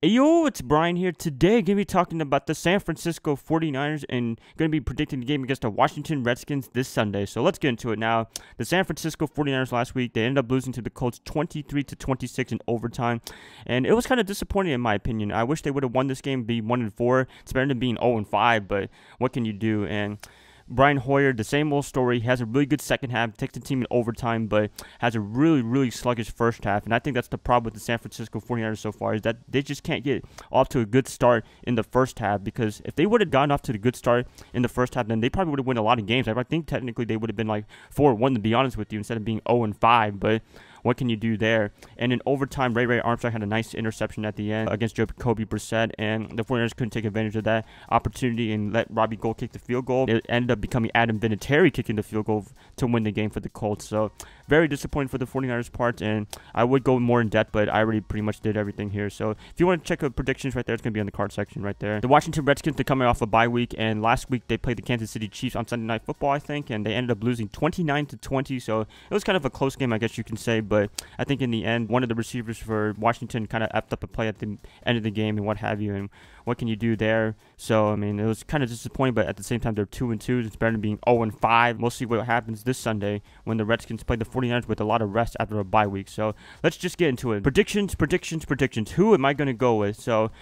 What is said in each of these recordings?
Hey yo, it's Bryan here. Today, I'm going to be talking about the San Francisco 49ers and going to be predicting the game against the Washington Redskins this Sunday. So let's get into it now. The San Francisco 49ers last week, they ended up losing to the Colts 23-26 in overtime. And it was kind of disappointing in my opinion. I wish they would have won this game, be 1-4. It's better than being 0-5, but what can you do? And Brian Hoyer, the same old story. He has a really good second half, takes the team in overtime, but has a really sluggish first half. And I think that's the problem with the San Francisco 49ers so far, is that they just can't get off to a good start in the first half. Because if they would have gotten off to the good start in the first half, then they probably would have won a lot of games. I think technically they would have been like 4-1, to be honest with you, instead of being 0-5. But what can you do there? And in overtime, Ray Armstrong had a nice interception at the end against Jacoby Brissett, and the 49ers couldn't take advantage of that opportunity and let Robbie Gould kick the field goal. It ended up becoming Adam Vinatieri kicking the field goal to win the game for the Colts. So very disappointing for the 49ers part, and I would go more in depth, but I already pretty much did everything here. So if you want to check out predictions right there, it's going to be on the card section right there. The Washington Redskins, they're coming off a bye week, and last week they played the Kansas City Chiefs on Sunday Night Football, I think, and they ended up losing 29-20. So it was kind of a close game, I guess you can say, but I think in the end, one of the receivers for Washington kind of effed up a play at the end of the game and what have you, and what can you do there? So, I mean, it was kind of disappointing, but at the same time, they're 2-2. It's better than being 0-5. We'll see what happens this Sunday when the Redskins play the 49ers with a lot of rest after a bye week. So, let's just get into it. Predictions. Who am I going to go with? So,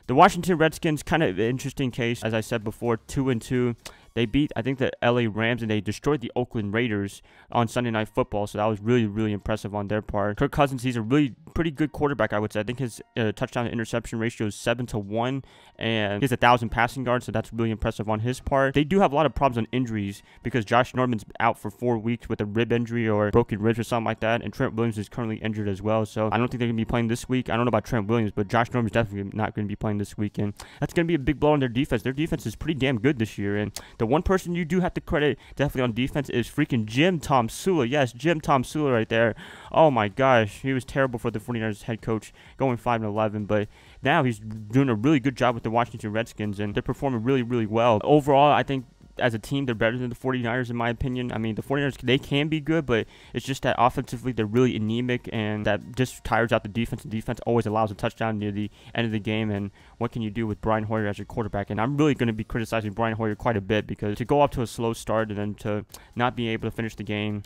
the Washington Redskins, kind of an interesting case. As I said before, 2-2. They beat, I think, the LA Rams, and they destroyed the Oakland Raiders on Sunday Night Football. So that was really impressive on their part. Kirk Cousins, he's a really pretty good quarterback, I would say. I think his touchdown to interception ratio is 7-1, and he has 1,000 passing yards, so that's really impressive on his part. They do have a lot of problems on injuries because Josh Norman's out for 4 weeks with a rib injury or broken ribs or something like that, and Trent Williams is currently injured as well. So I don't think they're going to be playing this week. I don't know about Trent Williams, but Josh Norman's definitely not going to be playing this weekend. That's going to be a big blow on their defense. Their defense is pretty damn good this year, and the one person you do have to credit definitely on defense is freaking Jim Tomsula. Yes, Jim Tomsula right there. Oh my gosh, he was terrible for the 49ers head coach, going 5-11, but now he's doing a really good job with the Washington Redskins, and they're performing really well. Overall, I think as a team, they're better than the 49ers in my opinion. I mean, the 49ers, they can be good, but it's just that offensively they're really anemic, and that just tires out the defense. The defense always allows a touchdown near the end of the game, and what can you do with Brian Hoyer as your quarterback? And I'm really going to be criticizing Brian Hoyer quite a bit, because to go off to a slow start and then to not be able to finish the game,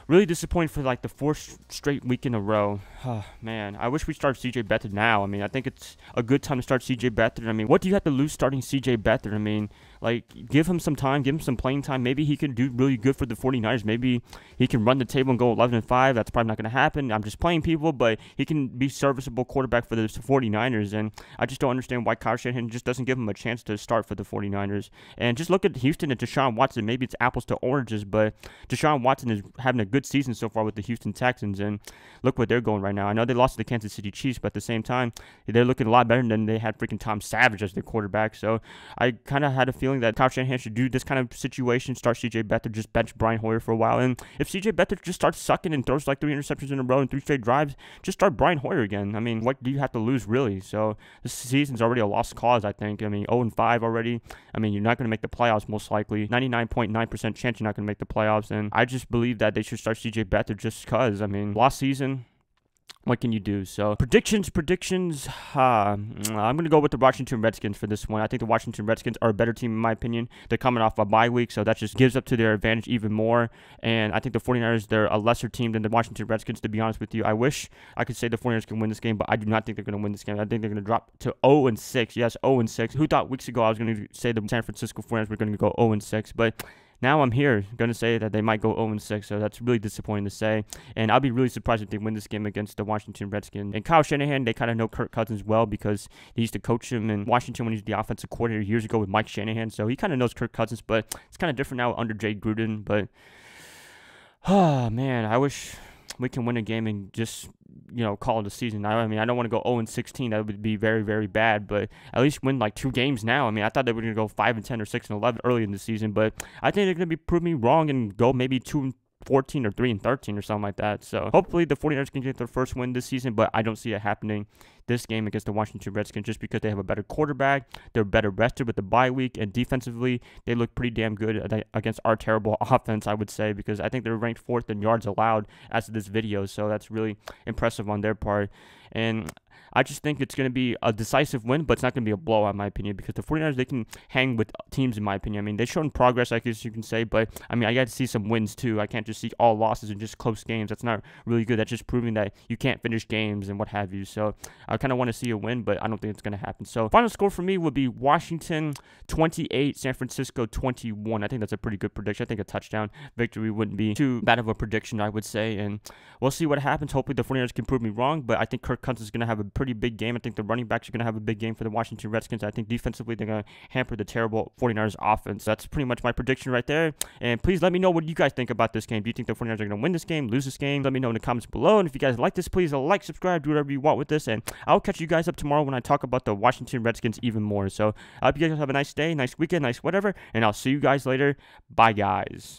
really disappointing for like the 4th straight week in a row. Oh, man, I wish we started C.J. Beathard now. I mean, I think it's a good time to start C.J. Beathard. I mean, what do you have to lose starting C.J. Beathard? I mean, like, give him some time, give him some playing time. Maybe he can do really good for the 49ers. Maybe he can run the table and go 11-5. That's probably not going to happen. I'm just playing people, but he can be serviceable quarterback for the 49ers. And I just don't understand why Kyle Shanahan just doesn't give him a chance to start for the 49ers. And just look at Houston and Deshaun Watson. Maybe it's apples to oranges, but Deshaun Watson is having a good season so far with the Houston Texans, and look what they're going right now. I know they lost to the Kansas City Chiefs, but at the same time, they're looking a lot better than they had freaking Tom Savage as their quarterback. So I kind of had a feeling that Kyle Shanahan should do this kind of situation, start C.J. Beathard, just bench Brian Hoyer for a while. And if C.J. Beathard just starts sucking and throws like 3 interceptions in a row and 3 straight drives, just start Brian Hoyer again. I mean, what do you have to lose, really? So this season's already a lost cause, I think. I mean, 0-5 already. I mean, you're not going to make the playoffs most likely. 99.9% chance you're not going to make the playoffs. And I just believe that they should start C.J. Beathard just because. I mean, last season, what can you do? So, predictions. I'm going to go with the Washington Redskins for this one. I think the Washington Redskins are a better team, in my opinion. They're coming off a bye week, so that just gives up to their advantage even more. And I think the 49ers, they're a lesser team than the Washington Redskins, to be honest with you. I wish I could say the 49ers can win this game, but I do not think they're going to win this game. I think they're going to drop to 0-6. Yes, 0-6. Who thought weeks ago I was going to say the San Francisco 49ers were going to go 0-6, but now I'm here going to say that they might go 0-6, so that's really disappointing to say. And I'll be really surprised if they win this game against the Washington Redskins. And Kyle Shanahan, they kind of know Kirk Cousins well because he used to coach him in Washington when he was the offensive coordinator years ago with Mike Shanahan. So he kind of knows Kirk Cousins, but it's kind of different now under Jay Gruden. But, oh, man, I wish we can win a game and just, call it a season. I mean, I don't want to go 0-16. That would be very bad, but at least win like 2 games now. I mean, I thought they were going to go 5-10 or 6-11 early in the season, but I think they're going to prove me wrong and go maybe 2-14 or 3-13 or something like that. So hopefully the 49ers can get their first win this season, but I don't see it happening this game against the Washington Redskins just because they have a better quarterback. They're better rested with the bye week, and defensively, they look pretty damn good against our terrible offense, I would say, because I think they're ranked 4th in yards allowed as of this video, so that's really impressive on their part. And I just think it's going to be a decisive win, but it's not going to be a blowout, in my opinion, because the 49ers, they can hang with teams, in my opinion. I mean, they've shown progress, I guess you can say, but I mean, I got to see some wins too. I can't just see all losses and just close games. That's not really good. That's just proving that you can't finish games and what have you. So I kind of want to see a win, but I don't think it's going to happen. So final score for me would be Washington 28, San Francisco 21. I think that's a pretty good prediction. I think a touchdown victory wouldn't be too bad of a prediction, I would say, and we'll see what happens. Hopefully the 49ers can prove me wrong, but I think Kirk Cousins is going to have a pretty big game. I think the running backs are going to have a big game for the Washington Redskins. I think defensively they're going to hamper the terrible 49ers offense. That's pretty much my prediction right there, and please let me know what you guys think about this game. Do you think the 49ers are going to win this game, lose this game? Let me know in the comments below, and if you guys like this, please like, subscribe, do whatever you want with this, and I'll catch you guys up tomorrow when I talk about the Washington Redskins even more. So I hope you guys have a nice day, nice weekend, nice whatever, and I'll see you guys later. Bye, guys.